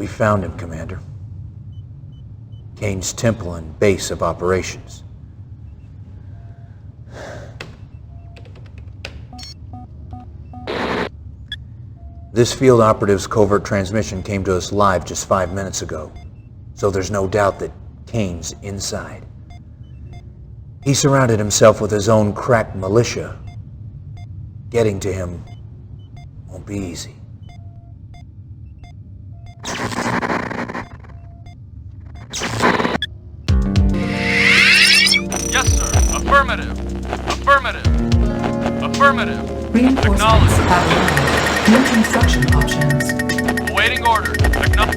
We found him, Commander. Kane's temple and base of operations. This field operative's covert transmission came to us live just 5 minutes ago, so there's no doubt that Kane's inside. He surrounded himself with his own crack militia. Getting to him won't be easy. Yes, sir. Affirmative. Affirmative. Affirmative. Reinforcements have arrived. New construction options. Awaiting order.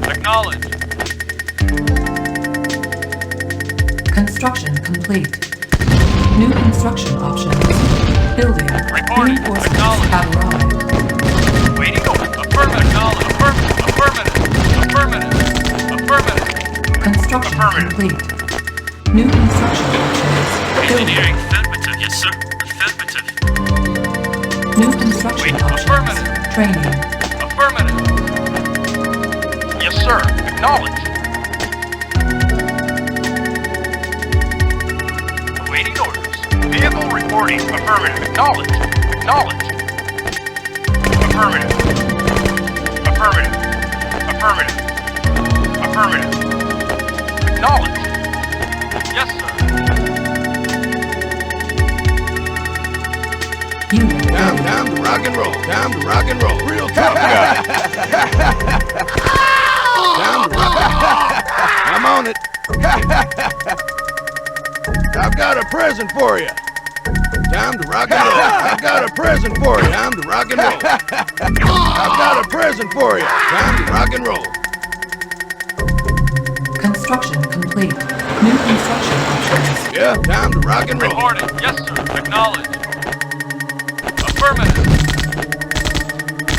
Acknowledge. Construction complete. New construction options. Building. Reporting. Reinforcements have arrived. Waiting order. Affirmative. Acknowledge. Affirmative. Affirmative. Affirmative. Construction Affirmative. complete. New construction options. Building. Engineering. Affirmative. Yes, sir. Affirmative. New construction Wait, options. affirmative. Training. Affirmative. Yes, sir. Acknowledge. Awaiting orders. Vehicle reporting. Affirmative. Acknowledge. Acknowledge. Affirmative. Affirmative. Affirmative. Affirmative. Acknowledge. Yes, sir. Unit Time to rock and roll. Time to rock and roll. Real tough guy. Time to rock and roll. I'm on it. I've got a present for you. Time to rock and roll. I've got a present for you. Time to rock and roll. I've got a present for you. Time to rock and roll. construction complete. New construction options. Yeah, time to rock and roll. Reporting. Yes, sir. Acknowledge. Affirmative.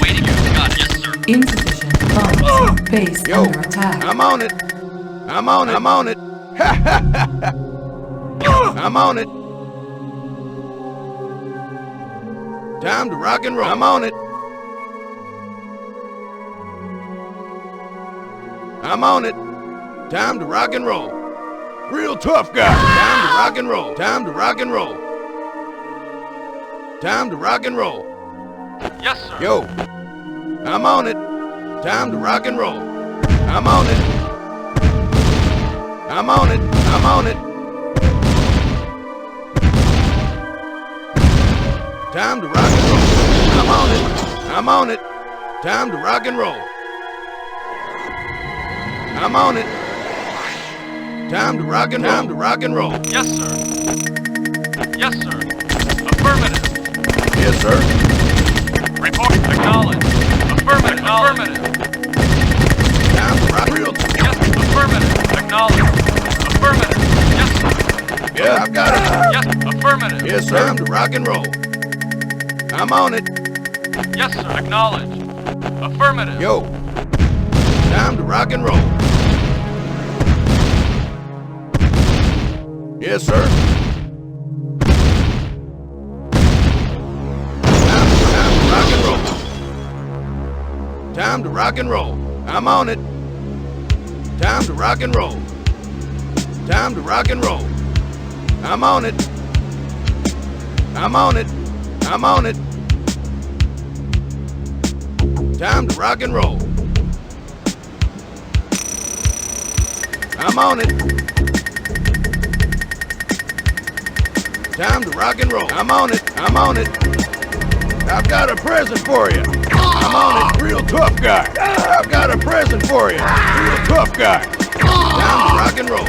Waiting. Got it. Yes, sir. Insufficient funds. Base Yo, under attack. I'm on it. I'm on it. I'm on it. I'm on it. Time to rock and roll. I'm on it. I'm on it. Time to rock and roll. Real tough guy. Time to rock and roll. Time to rock and roll. Time to rock and roll. Yes, sir. Yo, I'm on it. Time to rock and roll. I'm on it. I'm on it. I'm on it. Time to rock and roll. I'm on it. I'm on it. Time to rock and roll. I'm on it. Time to rock and roll. Time to rock and roll. Yes, sir. Yes, sir. Affirmative. Yes, sir. Report. Acknowledge. Affirmative. Affirmative. Time to rock real. Yes, affirmative. Acknowledge. Affirmative. Yes, sir. Yeah, I've got it. Yes, affirmative. Yes, sir. Time to rock and roll. I'm on it. Yes, sir. Acknowledge. Affirmative. Yo, time to rock and roll. Yes, sir. Time to rock and roll. Time to rock and roll. I'm on it. Time to rock and roll. Time to rock and roll. I'm on it. I'm on it. I'm on it. Time to rock and roll. I'm on it. Time to rock and roll. I'm on it. I'm on it. I've got a present for you. I'm on it. Real tough guy. I've got a present for you. Real tough guy. Time to rock and roll.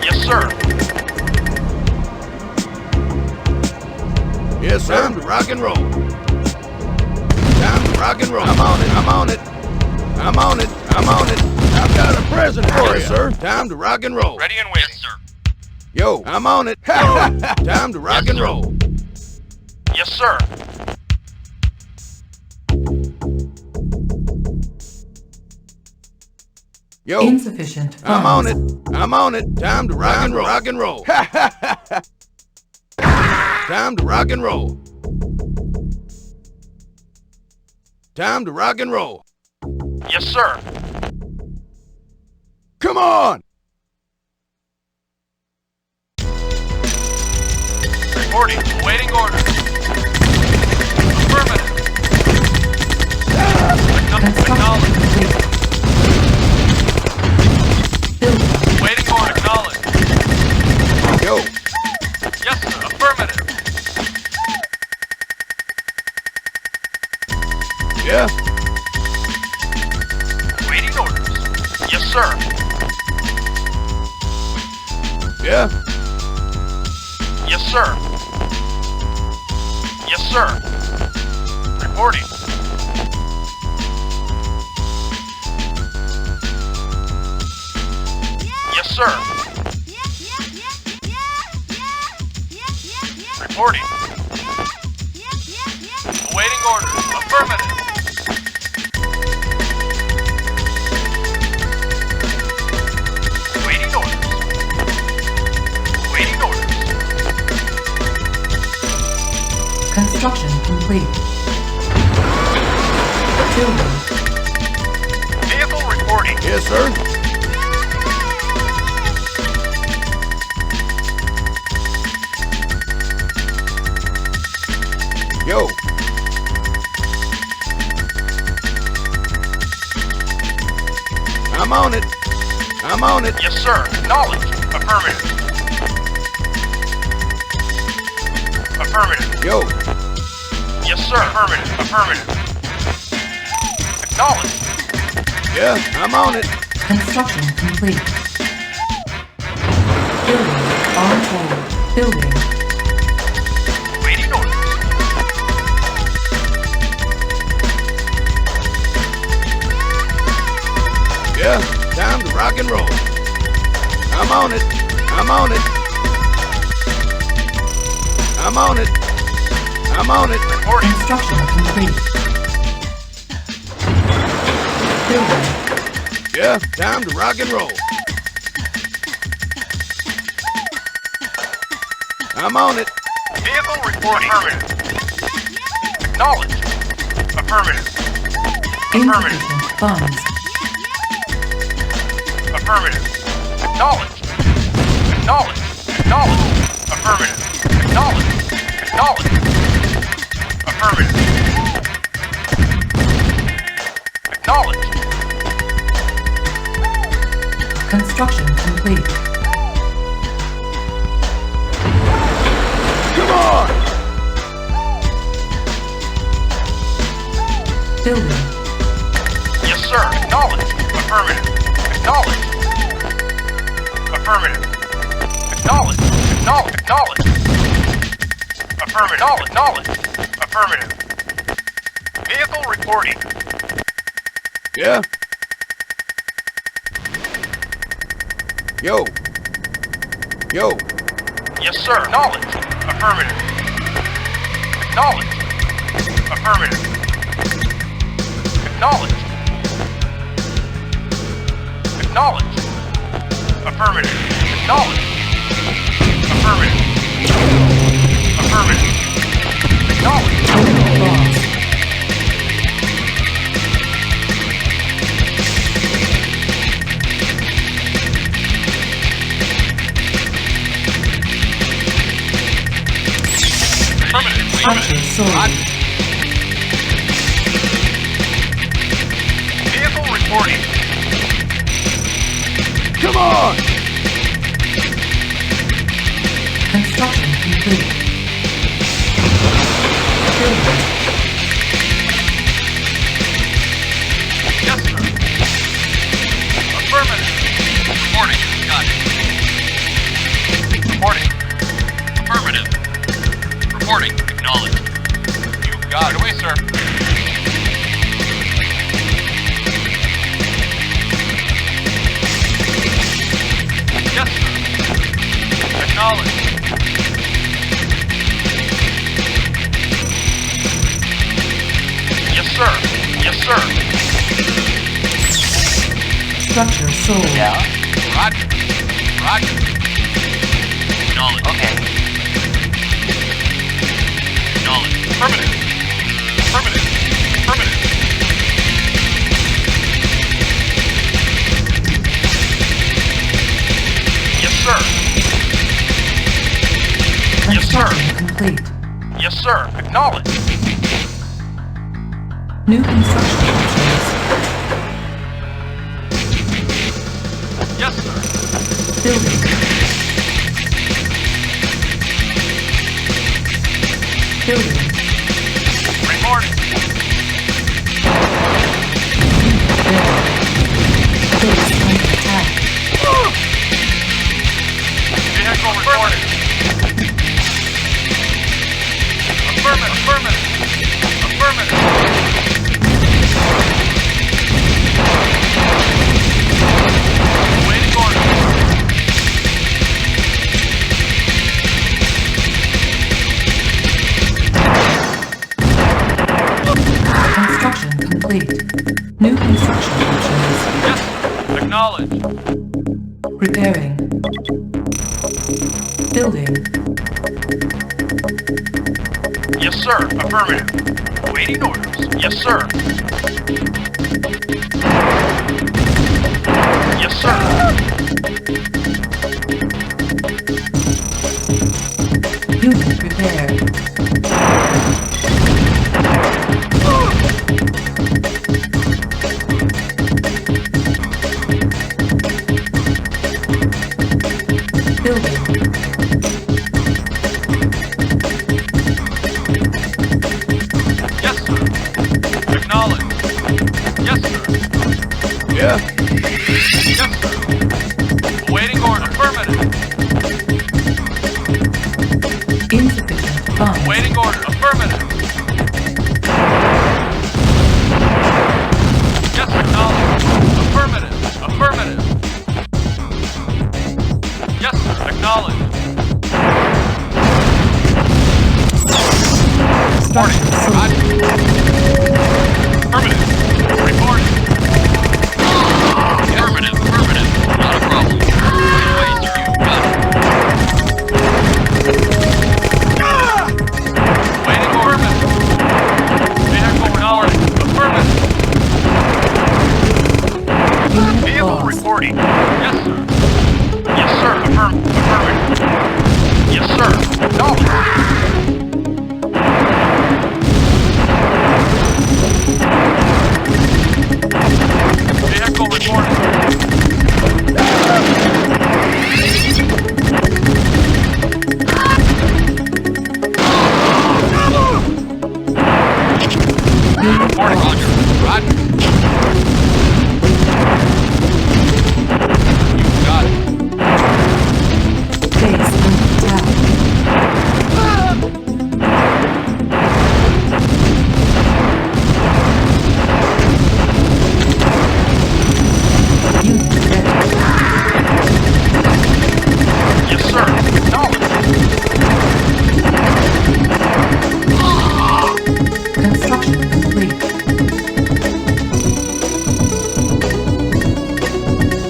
Yes, sir. Yes, sir. Time to rock and roll. Time to rock and roll. I'm on it. I'm on it. I'm on it. I'm on it. I've got a present for you, sir. Time to rock and roll. Ready and waiting. Yes, sir. Yo, I'm on it. Time to rock and roll. Yes, sir. Yo, Insufficient funds. I'm on it. I'm on it. Time to rock and roll. Rock and roll. Time to rock and roll. Time to rock and roll. Yes, sir. Come on! Reporting. Awaiting orders. Affirmative. Construction Acknowledge. complete. Building. Waiting order. Acknowledge. Yo, Yes, sir. Affirmative. yeah? Waiting orders. Yes, sir. Yeah? Yes, sir. Yes, sir. Reporting. Yes, sir. Reporting. Awaiting orders. Affirmative. Waiting orders. Waiting orders. Construction complete. Building. Vehicle reporting. Yes, sir? Yo, I'm on it. I'm on it. Yes, sir. Acknowledge. Affirmative. Affirmative. Yo, Yes, sir. Affirmative. Affirmative. Acknowledge. yeah, I'm on it. Construction complete. Building. On hold. Building. Waiting orders. Yeah, time to rock and roll. I'm on it. I'm on it. I'm on it. I'm on it. Reporting. Construction complete. Building. Yeah, time to rock and roll. I'm on it. Vehicle reporting. Affirmative. Acknowledge. Affirmative. Insufficient funds. Affirmative. Acknowledge. Acknowledge. Acknowledge. Affirmative. Acknowledge. Acknowledge. Affirmative. Acknowledge. Construction complete. Come on! Building. Yes, sir. Acknowledge. Affirmative. Acknowledge. Affirmative. Acknowledge. Acknowledge. Acknowledge. Affirmative. Acknowledge. Affirmative. Vehicle reporting. Yeah? Yo. Yo. Yes, sir. Acknowledge. Affirmative. Acknowledge. Affirmative. Acknowledge. Acknowledge. Affirmative. Acknowledge. Affirmative. Affirmative. Acknowledge. Building lost. Affirmative. Structure sold. Vehicle reporting. Come on! Construction complete. Building. Yes, sir. Affirmative. Reporting. Got it. Reporting. Affirmative. Reporting. Acknowledged. You got it. Away, sir. Yes, sir. Acknowledged. Yes, sir. Yes, sir. Structure sold. Roger. Roger. Acknowledged. Okay. Acknowledged. Affirmative. Affirmative. Affirmative. complete. Yes, sir. Acknowledged. New construction options. Yes, sir. Building. Building. Reporting. Base under attack. Vehicle reporting. Affirmative. Affirmative. Affirmative. Waiting order. Construction complete. New construction options. Yes, sir. Acknowledged. Repairing. Building. Yes, sir. Affirmative. Waiting orders. Yes, sir. Yes, sir. Unit repaired. Building. Yes, sir. Acknowledged. Yes, sir. Yeah? Yes, sir. Awaiting order. Affirmative. Insufficient funds. Waiting order. Affirmative. Yes, acknowledged. Affirmative. Affirmative. Yes, sir. Acknowledged. Structure sold. Affirmative. Reporting. Affirmative. Affirmative. Not a problem. Ways are you? Got it. Waiting order. Vehicle acknowledged. Affirmative. Unit Vehicle lost. reporting. Yes, sir. Yes, sir. Affirmative. Yes, sir. Acknowledged. Vehicle reporting. Unit Reporting, lost. Roger. You got it. Base under attack. Unit ready. Yes, sir. Acknowledged. Construction complete.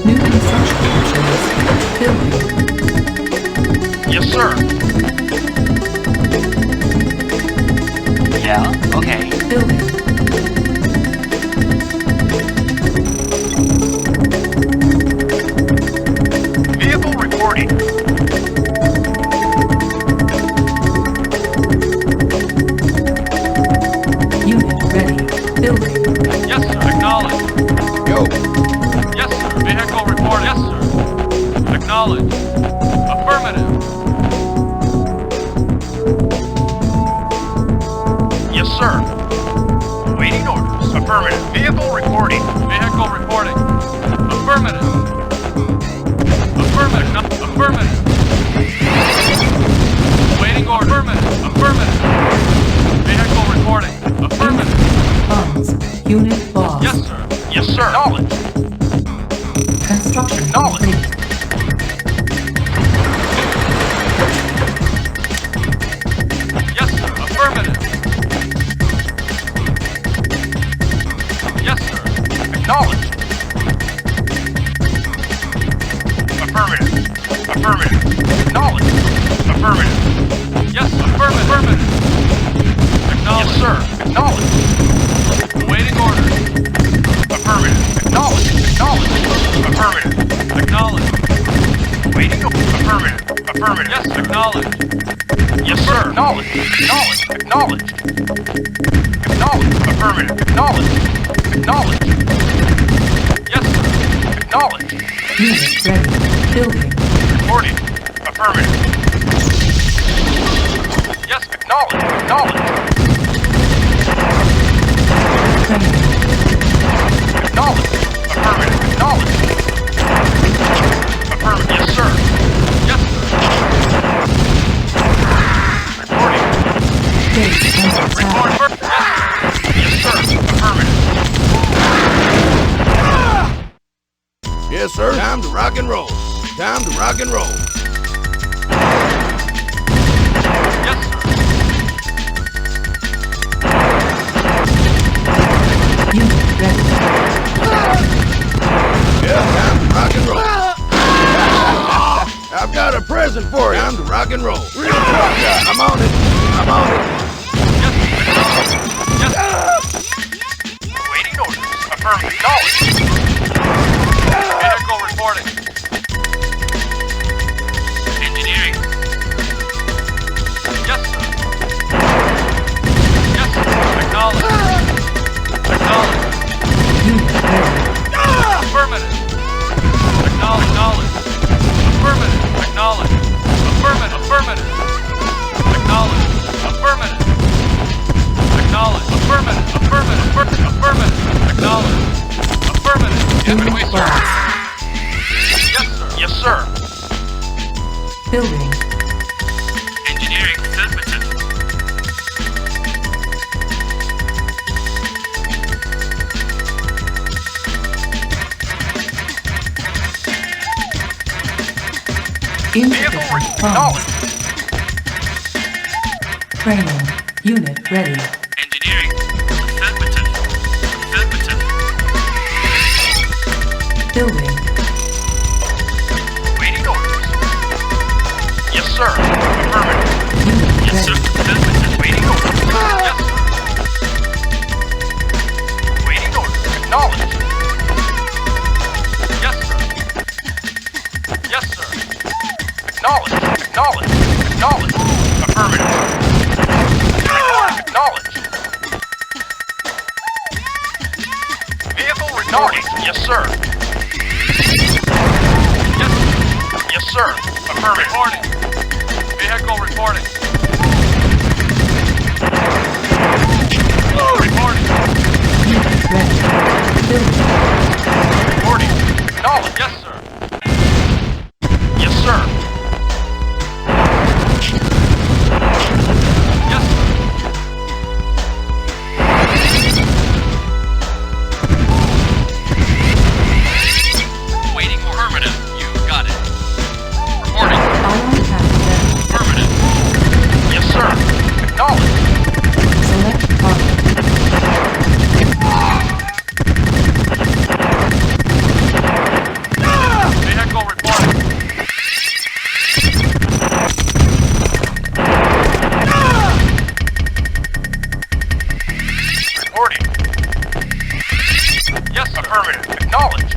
New construction options. Building. Yes, sir. Yeah, okay. Building. Vehicle reporting. Unit ready. Building. Yes, sir. Acknowledged. Yo. Yes, sir. Vehicle report. Yes, sir. Acknowledged. Affirmative. Yes, sir. Waiting orders. Affirmative. Vehicle reporting. Vehicle reporting. Affirmative. Affirmative. No. Affirmative. Waiting order. Affirmative. Affirmative. Vehicle reporting. Affirmative. Funds. Unit lost. Yes, sir. Yes, sir. Knowledge. Construction Knowledge. complete. Yes, sir. Affirmative. Yes, sir. Acknowledged. Affirmative. Affirmative. Acknowledged. Affirmative. Yes, affirmative. Affirmative. Acknowledged. Yes, sir. Acknowledged. Awaiting order. Affirmative. Acknowledged. Acknowledged. Affirmative. Acknowledged. Waiting. Affirmative. Affirmative. Yes, acknowledged. Yes, sir. Acknowledged. Acknowledged. Acknowledged. Acknowledged. Affirmative. Acknowledged. Acknowledged. Yes, sir. Acknowledged. Unit ready. Building. Reporting. Affirmative. Yes, acknowledged. Acknowledged. Training. Acknowledged. Affirmative. Acknowledged. Affirmative. Yes, sir. Yes, sir. Reporting. Base under Report. attack. Yes, sir. Yes, sir. Affirmative. Yes, sir. Time to rock and roll. Time to rock and roll. Yes, sir. Unit ready. Yeah, time to rock and roll. I've got a present for you. Time to rock and roll. Real tough guy. I'm on it. I'm on it. Yes, acknowledged. Yes, sir. Waiting orders. Affirmative. Acknowledged. Vehicle reporting. Engineering. Yes, sir. Yes, sir. Acknowledged. Acknowledged. Unit ready. Affirmative. Acknowledged. Affirmative. Acknowledged. Affirmative. Affirmative. Acknowledged. Affirmative. Acknowledged. Affirmative. Affirmative. Affirmative. Acknowledged. Affirmative. Get away, sir. Yes, sir. Yes, sir. Building. Engineering sensitive. Vehicle Insufficient funds. acknowledged. Training. Unit ready. Engineering sensitive. Sensitive. Building. Waiting orders. Yes, sir. Affirmative. Unit Yes, sir. ready. Sensitive. Waiting orders. Yes, sir. Waiting orders. Acknowledged. Yes, sir. Yes, sir. Acknowledged. Acknowledged. Acknowledged. Affirmative. Acknowledged. Vehicle acknowledged. Yes, sir. Yes, sir. Yes, sir. Affirmative. Reporting. Vehicle reporting. Reporting. Unit ready. Building. Reporting. Acknowledged. Yes, sir. Yes, sir. Yes, sir. Waiting. Affirmative. You got it. Reporting. Ion pack ready. Affirmative. Yes, sir. Acknowledged. Select target. Vehicle reporting. Reporting. Yes, affirmative. Acknowledged.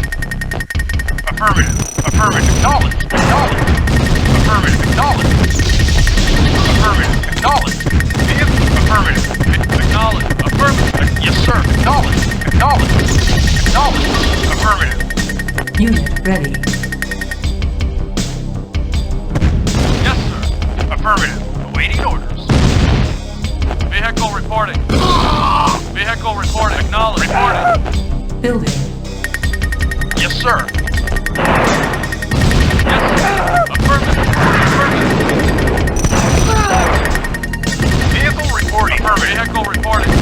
Affirmative. Affirmative. Acknowledged. Acknowledged. Affirmative. Acknowledged. Affirmative. Acknowledged. Vehicle. Affirmative. Acknowledged. Affirmative. Yes, sir. Acknowledged. Acknowledged. Acknowledged. Affirmative. Unit ready. Yes, sir. Affirmative. Awaiting orders. Vehicle reporting. Vehicle reporting. Acknowledged. Reporting. Building. Yes, sir. Yes, sir. Affirmative. Affirmative. Vehicle reporting. Affirmative. Vehicle reporting.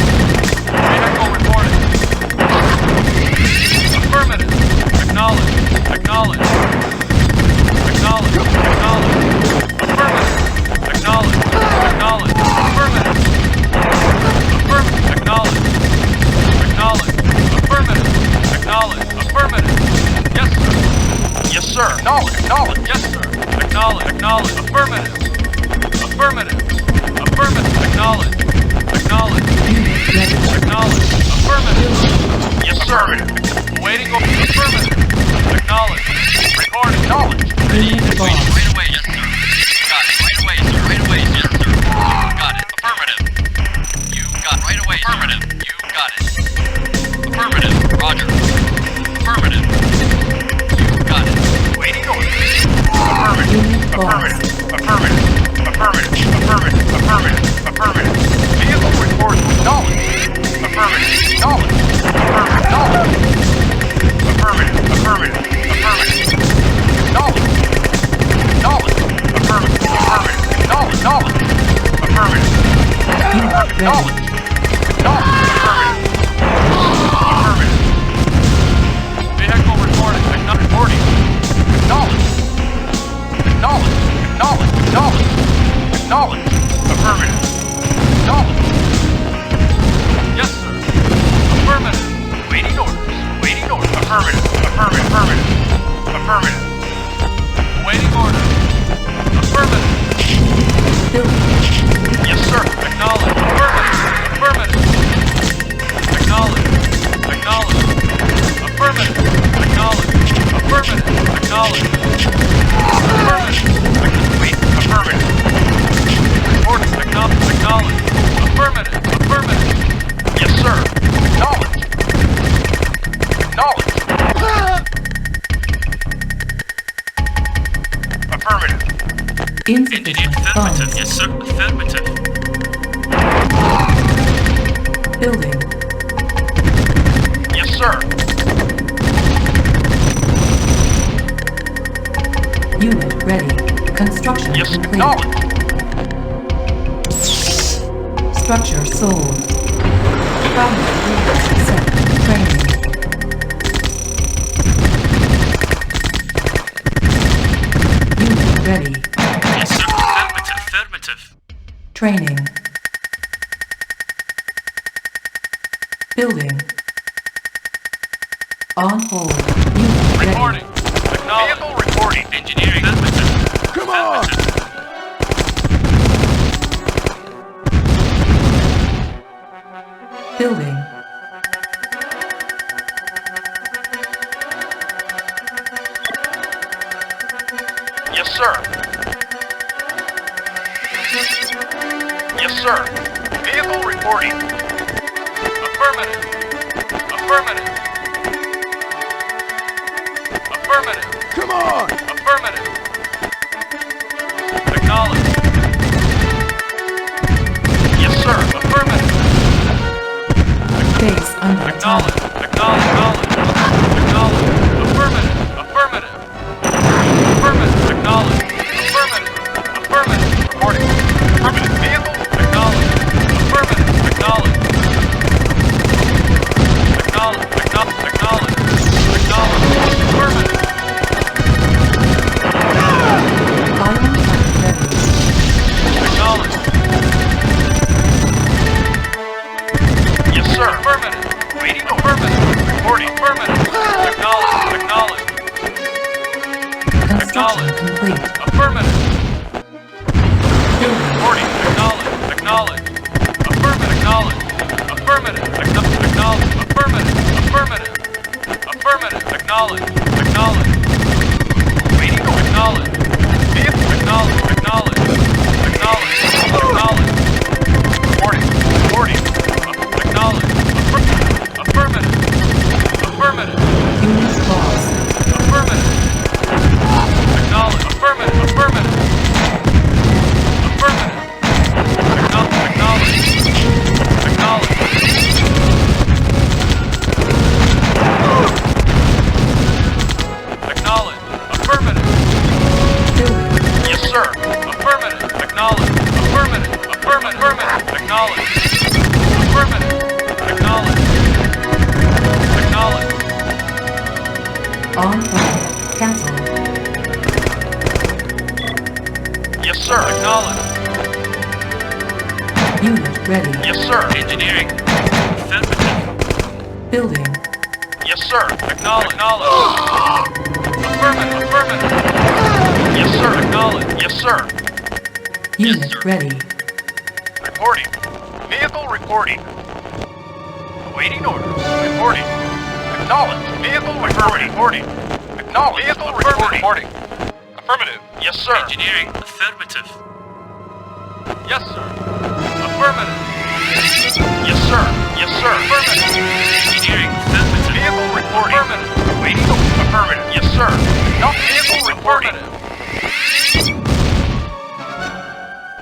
Vehicle reporting. Affirmative. Acknowledge. Acknowledge. Acknowledge. Acknowledge. Affirmative. Acknowledge. Acknowledge. Affirmative. Affirmative. Acknowledge. Acknowledge. Affirmative. Acknowledge. Affirmative. Yes, sir. Yes, sir. Acknowledge. Acknowledge. Yes, sir. Acknowledge. Acknowledge. Affirmative. Affirmative. Affirmative. Acknowledge. Acknowledge. Unit ready. Acknowledge. Affirmative. Yes, sir. Waiting over. Affirmative. Acknowledge. Record. Acknowledge. Unit lost. Right away. Yes, sir. Affirmative. You got it. Affirmative. Roger. Affirmative. You got it. Waiting orders. Affirmative. Affirmative. Affirmative. Affirmative. Affirmative. Affirmative. Affirmative. Vehicle reports knowledge. Affirmative. Knowledge. Affirmative. Knowledge. Affirmative. Affirmative. Affirmative. Knowledge. Knowledge. Affirmative. Affirmative. Knowledge. Knowledge. Affirmative. Affirmative. Knowledge. Knowledge. Affirmative. Affirmative. Vehicle reporting. Not reporting. Knowledge. Knowledge. Knowledge. Knowledge. Knowledge. Affirmative. Knowledge. Yes, sir. Affirmative. Waiting orders. Waiting orders. Affirmative. Affirmative. Affirmative. Affirmative. Waiting order. Affirmative. Yes, sir. Acknowledge. Affirmative. Affirmative. Acknowledge. Acknowledge. Affirmative. Acknowledge. Affirmative. Acknowledge. Affirmative. Wait. Affirmative. Reporting. Acknowledge. Acknowledge. Affirmative. Affirmative. Yes, sir. Acknowledge. Acknowledge. Affirmative. Insufficient funds. Yes, sir. Affirmative. Building. Yes, sir. Unit ready. Construction Yes, complete. knowledge. Structure sold. Primary units set. Training. Unit ready. Yes, sir. Affirmative. Affirmative. Training. Building. On hold. Unit ready. Reporting. Vehicle reporting. Engineering. Affirmative. Come on! Building. Yes, sir. Yes, sir. Vehicle reporting. Affirmative. Affirmative. Affirmative. Come on! Affirmative. Acknowledge. Yes, sir. Affirmative. Base under attack. Acknowledge. Acknowledge. Acknowledge. Affirmative. Affirmative. Affirmative. Acknowledge. Affirmative. Affirmative. Reporting. Affirmative. Vehicle. Acknowledge. Affirmative. Acknowledge. Acknowledge. Acknowledge. Acknowledge. Acknowledge. Affirmative. Iron tank ready. Acknowledge. Yes, sir. Affirmative. Waiting. Affirmative. Reporting. Affirmative. Acknowledge. Acknowledge. Construction complete. Affirmative. Building. Reporting. Acknowledge. Acknowledge. Affirmative. Acknowledge. Affirmative. Acknowledge. Affirmative. Affirmative. Affirmative. Acknowledge. Acknowledge. Waiting. Acknowledge. Vehicle. Acknowledge. Acknowledge. Acknowledge. Acknowledge. Reporting. Reporting. Acknowledge. Affirmative. Affirmative. Unit lost. Affirmative. Acknowledge. Affirmative. Affirmative. Affirmative. Acknowledge. Acknowledge. Acknowledge. Acknowledge. Affirmative. Building. Yes, sir. Affirmative. Acknowledge. Affirmative. Affirmative. Affirmative. Acknowledge. Affirmative. Acknowledge. Acknowledge. On hold. Cancel. Yes, sir. Acknowledge. Unit ready. Yes, sir. Engineering. Affirmative. Building. Yes, sir. Acknowledge. Acknowledge. Affirmative. Affirmative. Yes, sir. Acknowledge. Yes, sir. Unit sir. ready. Reporting. Vehicle reporting. Awaiting orders. Reporting. Acknowledge. Vehicle reporting. Reporting. Acknowledge. Vehicle reporting. Affirmative. Yes, sir. Engineering. Affirmative. Yes, sir. Affirmative. Yes, sir. Yes, sir. Affirmative. Engineering. Affirmative. Vehicle reporting. Affirmative. Waiting. Affirmative. Yes, sir. No vehicle reporting.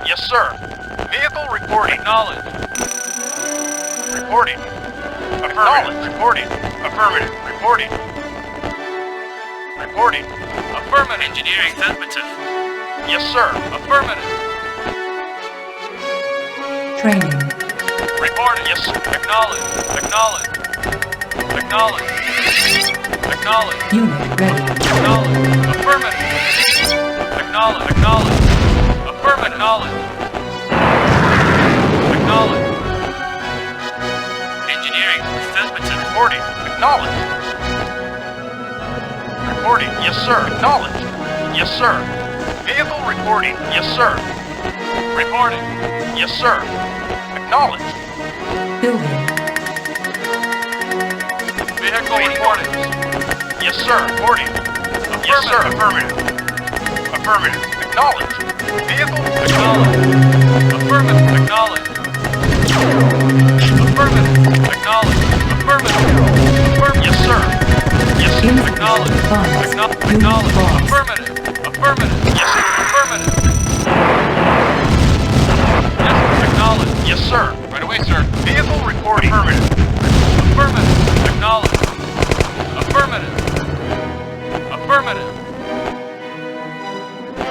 Yes, sir. Vehicle reporting. Acknowledged. Reporting. Affirmative. Reporting. Affirmative. Reporting. Reporting. Affirmative. Engineering. Affirmative. Yes, sir. Affirmative. Training. Reporting. Yes, sir. Acknowledged. Acknowledged. Acknowledged. Acknowledged. Unit ready. Acknowledged. Affirmative. Acknowledged. Acknowledged. Affirmative. Acknowledged. Acknowledged. Engineering. Affirmative. Reporting. Acknowledged. Reporting. Yes, sir. Acknowledged. Yes, sir. Vehicle reporting. Yes, sir. Reporting. Yes, sir. Acknowledged. Building. Vehicle reporting. Yes, sir. Reporting. Yes, sir. Affirmative. Affirmative. Acknowledged. Vehicle acknowledged. Affirmative. Acknowledged. Affirmative. Acknowledged. Affirmative. Affirmative. Yes, sir. Yes, sir. Acknowledged. Acknowledged. Affirmative. Affirmative. Yes, sir. Affirmative. Yes, acknowledged. Yes, sir. Right away, sir. Vehicle reporting. Affirmative. Affirmative. Acknowledged. Affirmative. Affirmative.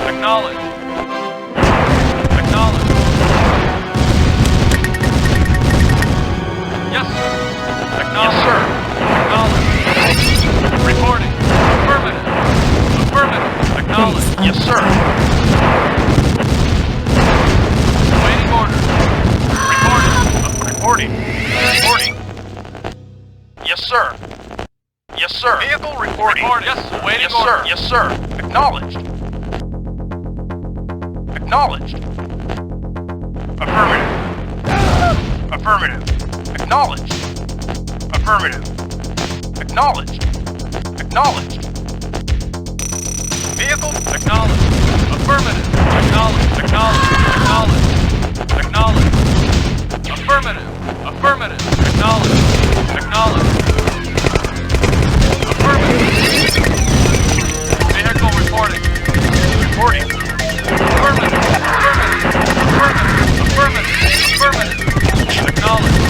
Acknowledged. Acknowledged. Yes, sir. Acknowledged. Yes, sir. Acknowledged. Reporting. Affirmative. Affirmative. Acknowledged. Yes, sir. Waiting order. Reporting. Reporting. Yes, sir. Yes, sir. Vehicle reporting. Yes, sir. Waiting order. Yes, sir. Acknowledged. Acknowledged. Affirmative. Affirmative. Acknowledged. Affirmative. Acknowledged. Acknowledged. Vehicle acknowledged. Affirmative. Acknowledged. Acknowledged. Acknowledged. Acknowledged. Affirmative. Affirmative. Acknowledged. Acknowledged. Affirmative. Vehicle reporting. Reporting. Affirmative. Affirmative. Affirmative. Affirmative. Affirmative. Acknowledged.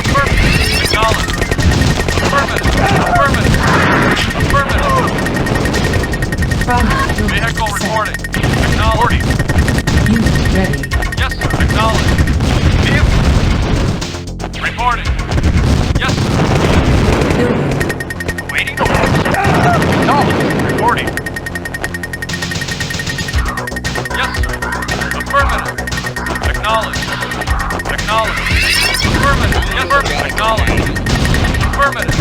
Affirmative. Acknowledged. Affirmative. Affirmative. Affirmative. Primary building Vehicle set. reporting. Acknowledged. Unit ready. Yes, sir. Acknowledged. Vehicle. Reporting. Yes, sir. Building. Waiting. Acknowledged. Reporting. Yes, sir. Affirmative. Acknowledged. Acknowledged. Affirmative. Yes, sir. Acknowledged. Affirmative.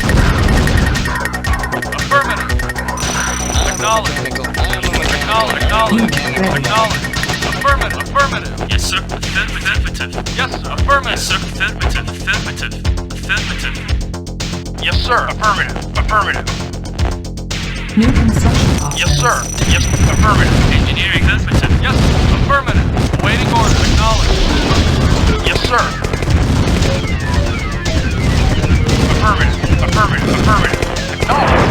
Affirmative. Acknowledged. Acknowledged. Acknowledged. Acknowledged. Affirmative. Affirmative. Yes, sir. Affirmative. Yes, sir. Affirmative. Yes, sir. Affirmative. Affirmative. Affirmative. Yes, sir. Affirmative. Affirmative. New construction options. Yes, sir. Yes, affirmative. Engineering. Affirmative. Yes, affirmative. Waiting order. Acknowledged. Yes, sir. Affirmative. Affirmative. Affirmative. Acknowledged.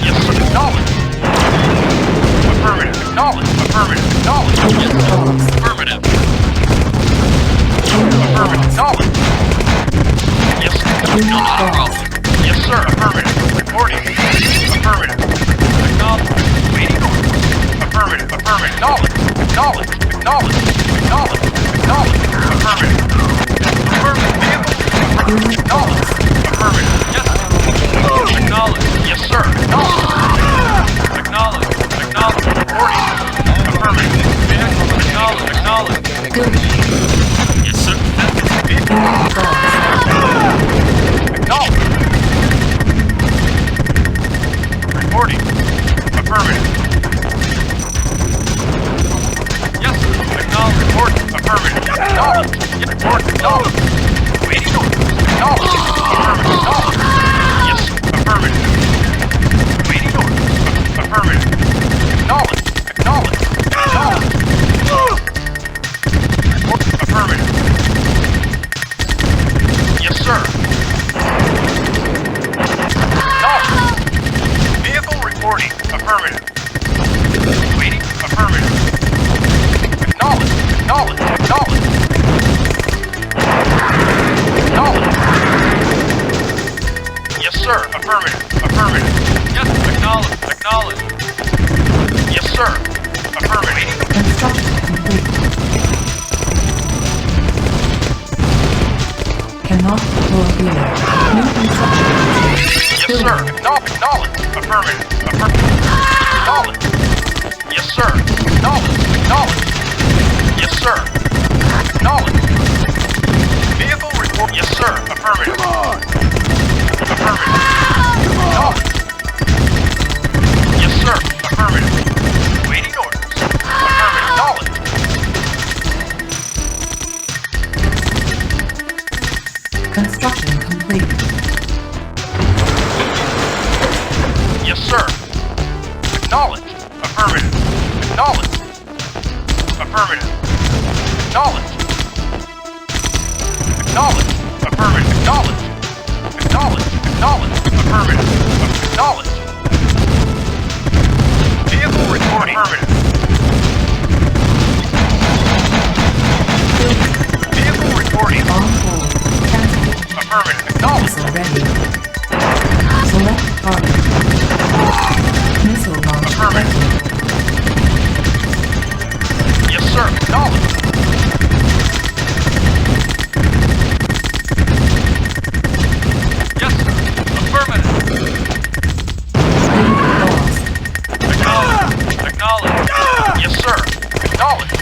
Yes, sir. Acknowledged. Affirmative. Acknowledged. Affirmative. Acknowledged. Yes, sir. Affirmative. Affirmative. Acknowledged. Yes, sir. Acknowledged. Yes, sir. Affirmative. Reporting. Affirmative. Acknowledged. Waiting order. Affirmative. Affirmative. Acknowledged. Acknowledged. Acknowledged. Acknowledged. Acknowledged. Affirmative. Affirmative. Vehicle. Acknowledged. Affirmative. Yes, sir. Acknowledged. Yes, sir. Acknowledged. Acknowledged. Acknowledged. Reporting. Affirmative. Vehicle. Acknowledged. Acknowledged. Building. Yes, sir. Unit lost. Acknowledged. Reporting. Affirmative. Yes, sir. Acknowledged. Report. Affirmative. Acknowledged. Report. Acknowledged. Waiting order. Acknowledged. Acknowledge. Acknowledge. Acknowledge. Yes, sir. Affirmative. Affirmative. Yes, acknowledge. Acknowledge. Yes, sir. Affirmative. Construction complete. Cannot deploy relay. New construction options. Yes, sir. Acknowledge. Affirmative. Affirmative. Acknowledge. Yes, sir. Acknowledge. Acknowledge. Yes, sir. Acknowledge. Vehicle report. Yes, sir. Affirmative. Come on! Affirmative. Acknowledge. Yes, sir. Affirmative. Waiting orders. Affirmative. Acknowledge. Construction complete. Yes, sir. Acknowledge. Affirmative. Acknowledge. Affirmative. Acknowledge. Acknowledge. Affirmative. Acknowledge. Acknowledge. Acknowledge. Affirmative. Acknowledge. Vehicle reporting. Affirmative. Vehicle reporting. On hold. Cancel. Affirmative. Acknowledge. Missile ready. Select target. Missile launch detected. Yes, sir. Acknowledge. Yes, sir. Affirmative. Speed lost. Acknowledge. Acknowledge. Yes, sir. Acknowledge.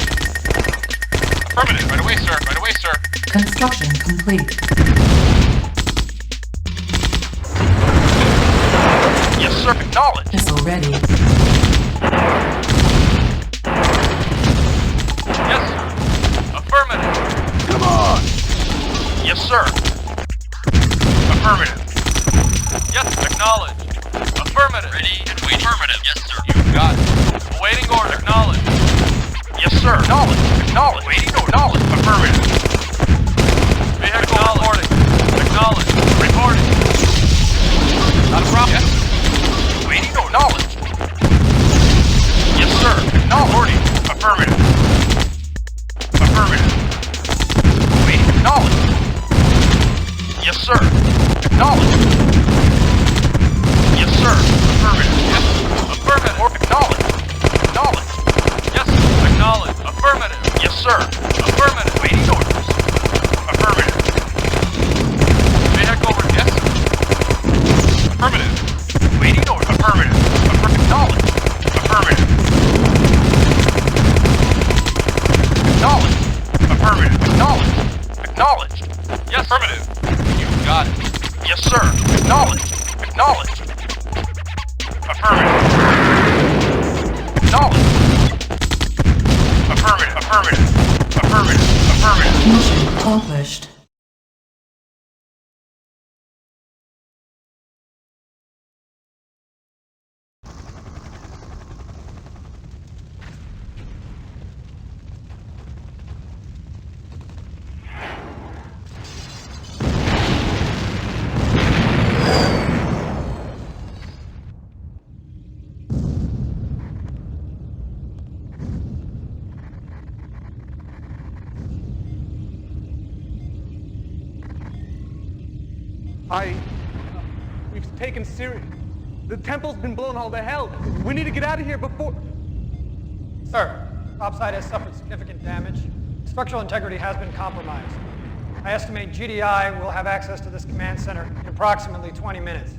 Affirmative. Right away, sir. Right away, sir. Construction complete. Yes, sir. Acknowledge. Missile ready. Yes, sir. Affirmative. Come on! Yes, sir. Affirmative. Yes, acknowledge. Affirmative. Ready and waiting. Affirmative. Yes, sir. You got it. Awaiting order. Acknowledge. Yes, sir. Acknowledge. Acknowledge. Waiting order. Acknowledge. Affirmative. Vehicle reporting. Acknowledge. Reporting. Not a problem. Yes. Waiting order. Acknowledge. Yes, sir. Acknowledge. Affirmative. Affirmative. Waiting. Acknowledge. Yes, sir. Acknowledge. Yes, sir. Affirmative. Yes. Affirmative. Or acknowledge. Acknowledge. Yes. Acknowledge. Affirmative. Yes, sir. Affirmative. Waiting orders. Affirmative. Vehicle. Yes. Affirmative. Waiting order. Affirmative. Acknowledge. Affirmative. Acknowledge. Affirmative. Acknowledge. Acknowledge. Yes. Affirmative. You got it. Yes, sir. Acknowledge. Acknowledge. Affirmative. Acknowledge. Affirmative. Affirmative. Affirmative. Affirmative. Mission accomplished. We've taken serious. The temple's been blown all to hell. We need to get out of here before... Sir, topside has suffered significant damage. Structural integrity has been compromised. I estimate GDI will have access to this command center in approximately 20 minutes.